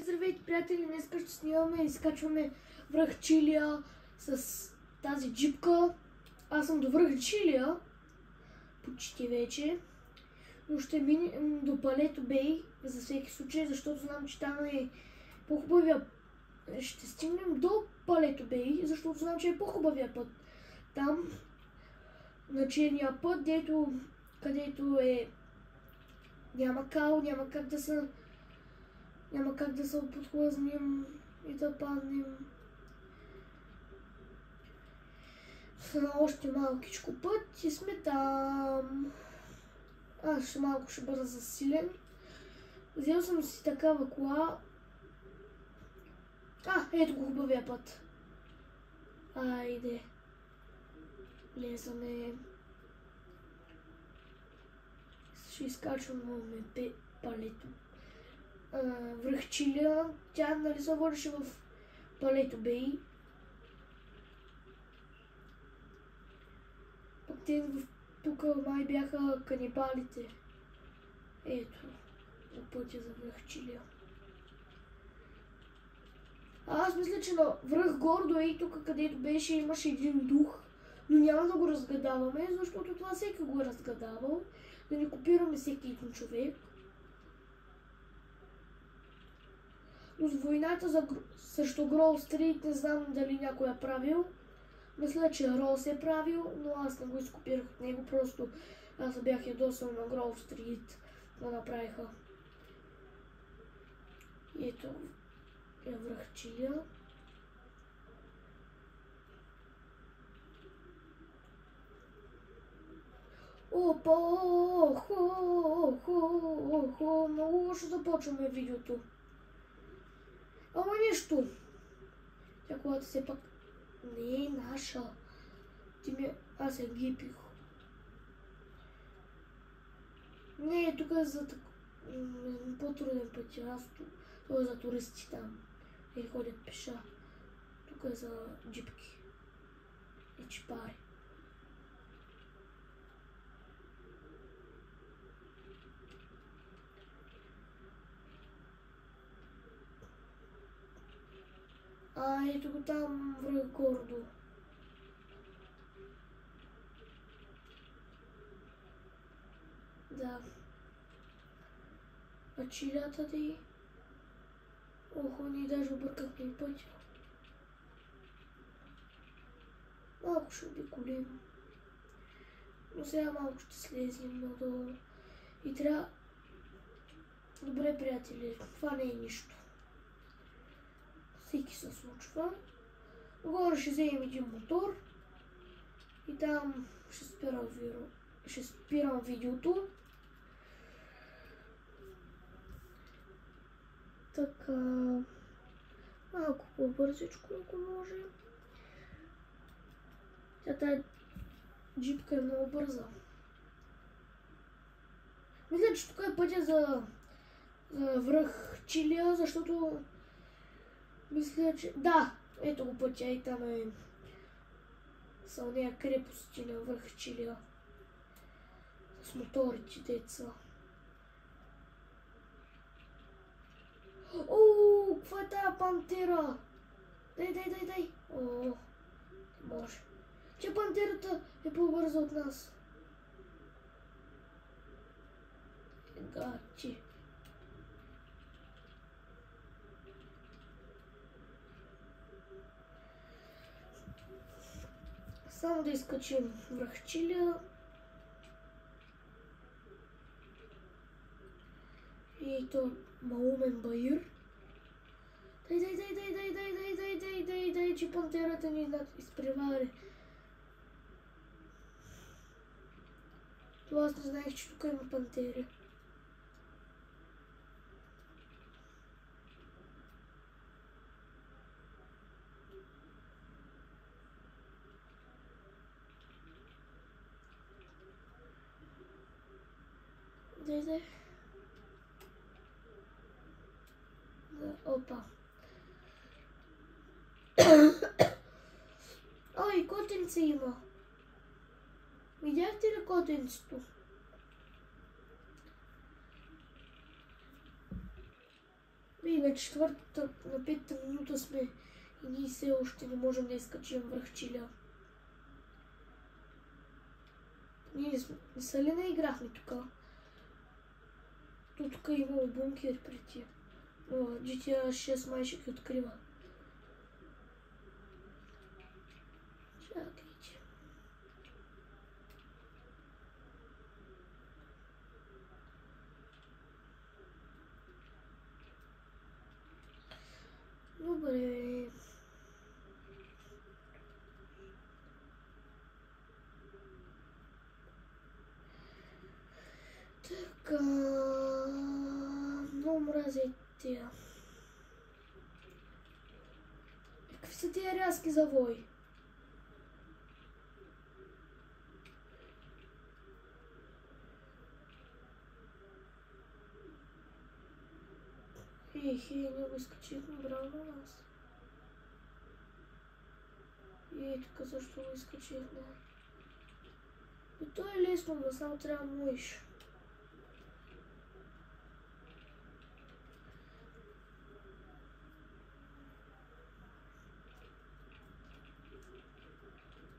Здравейте, приятели! Днес ще снимаме и изкачваме връх Чилия с тази джипка. Аз съм до връх Чилия, почти вече, но ще минем до Палето Бей за всеки случай, защото знам, че там е по-хубавия. Ще стигнем до Палето Бей, защото знам, че е по-хубавия път. Там, на черния път, където е няма кал, няма как да се подхлъзнем и да паднем. На още малкичко път и сме там. Аз малко ще бъда засилен. Взел съм си такава кола. Ето го хубавия път. Айде. Влезаме. Ще изкачваме Палето. Връх Чилия. Тя нали се водеше в Палето Бей. Пък те тук май бяха канибалите. Ето, на пътя за връх Чилия. Аз мисля, че на връх Гордо и тук където беше имаше един дух. Но няма да го разгадаваме, защото това всеки го е разгадавал. Да не копираме всеки един човек. Но с войната срещу Гроу Стрит не знам дали някой е правил. Мисля, че Рос е правил, но аз не го изкопирах от него, просто аз бях ядосал на Гроу Стрит да направиха. Ето е връх Чилия. Опа, много лошо започваме видеото. Ама нищо. Тя колата все пак не е наша. Аз я гипих. Не, тук е за по-труден път. Това е за туристи там. И ходят пеша. Тук е за джипки. И чипари. Ето го там връх Гордо. Да. А Чилията ти? Охо, ние даже объркахме и пътя. Малко ще обиколим. Но сега малко ще слезем надолу. И трябва... Добре, приятели, това не е нищо. Всеки се случва. Горе ще вземем един мотор. И там ще спирам видеото. Така. Малко по-бързичко, ако може. Тази джипка е много бърза. Мисля, че тук е пътя за връх Чилия, защото мисля, че... Да, ето го пътя и там е са нея крепости на връх Чилия. С моторите, деца. Ооо, каква е тая пантера? Дай. О, може. Че пантерата е по-бърза от нас. Гати. Само да изкачим връх Чилия. И то маумен баир. Дай, че пантерата ни изпревари. Това аз не знаех, че тук има пантери. Дай. Опа. Ой, котенце има. Видяхте ли котенцето? И на четвъртата, на петата минута сме и ние все още не можем да изкачим връх Чилия. Ние не са ли наиграхме тук? То тук имало бункер преди. Но GTA 6 май ще ги открива. Чакайте. Добре. Така. Много мразя тия. Какви са тия рязки завои? Ние го изкачихме, браво на нас. И тук защо го изкачихме? И то е лесно, но само трябва да моиш.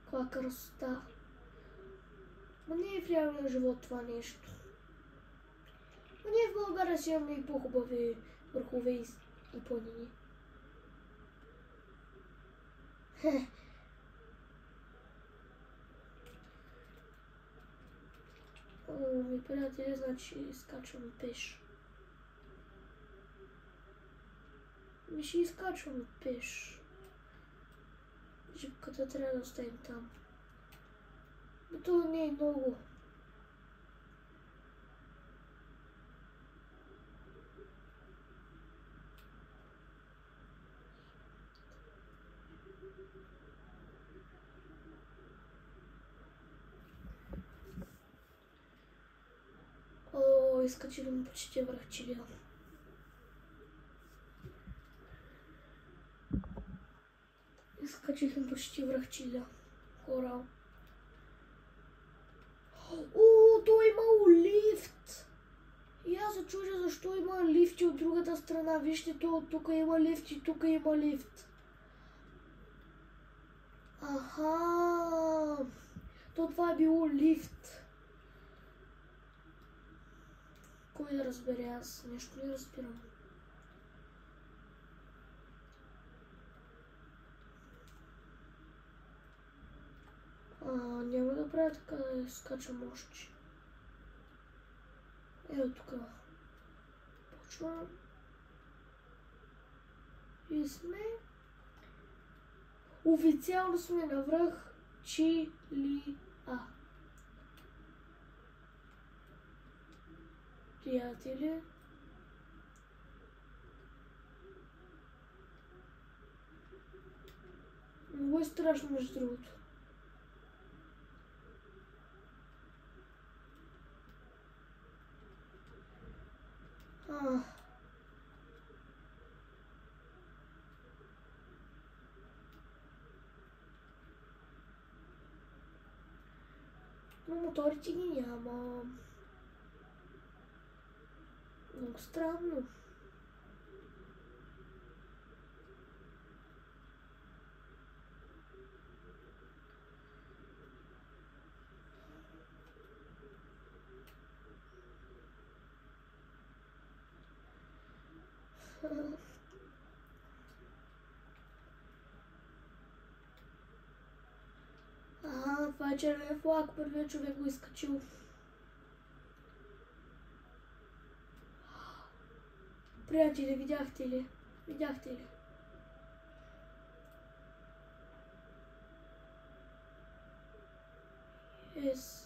Каква красота. Ма не е в реалния живот това нещо. Но ние в България си имаме и по-хубави върхове и планини. О, ми приятели, значи изкачваме пеш. Ми ще изкачваме пеш. Жипката трябва да оставим там. Но това не е много. О, изкачихме почти връх Чилия. Изкачихме почти връх Чилия. Хорал. О, той имал лифт! И аз се чудя защо има лифти от другата страна. Вижте, тук има лифт и тук има лифт. Аха! Това е било лифт. Кой да разбере? Аз нещо не разбирам. Няма да правя така да скачам още. Ето тук. Почвам. И сме. Официално сме на връх Чилия. Приятели. Много е страшно между другото. Но моторите ги няма. Много странно. Това е червен флаг, първият човек го изкачил. Приятели, видяхте ли? Видяхте ли? Yes.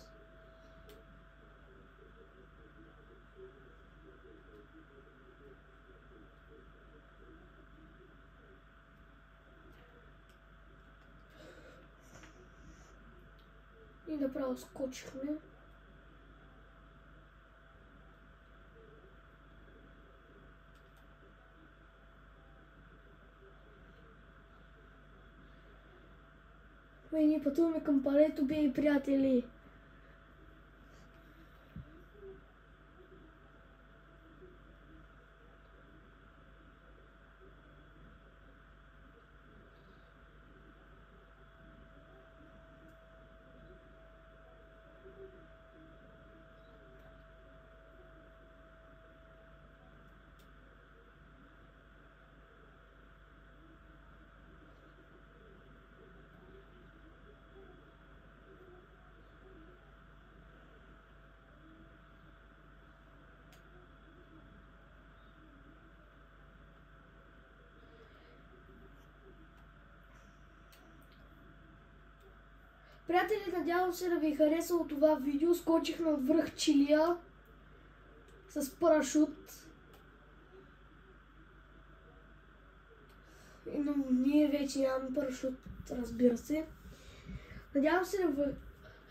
И направо скочихме. Ние пътуваме към Палето Бей, приятели. Приятели, надявам се да ви е харесало това видео. Скочихме от връх Чилия с парашут. Но ние вече нямаме парашут, разбира се. Надявам се да ви е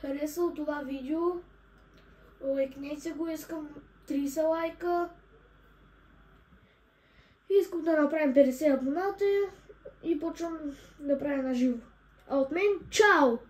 харесало това видео. Лайкнете го, искам 30 лайка. Искам да направим 50 абоната и почвам да правя на живо. А от мен, чао!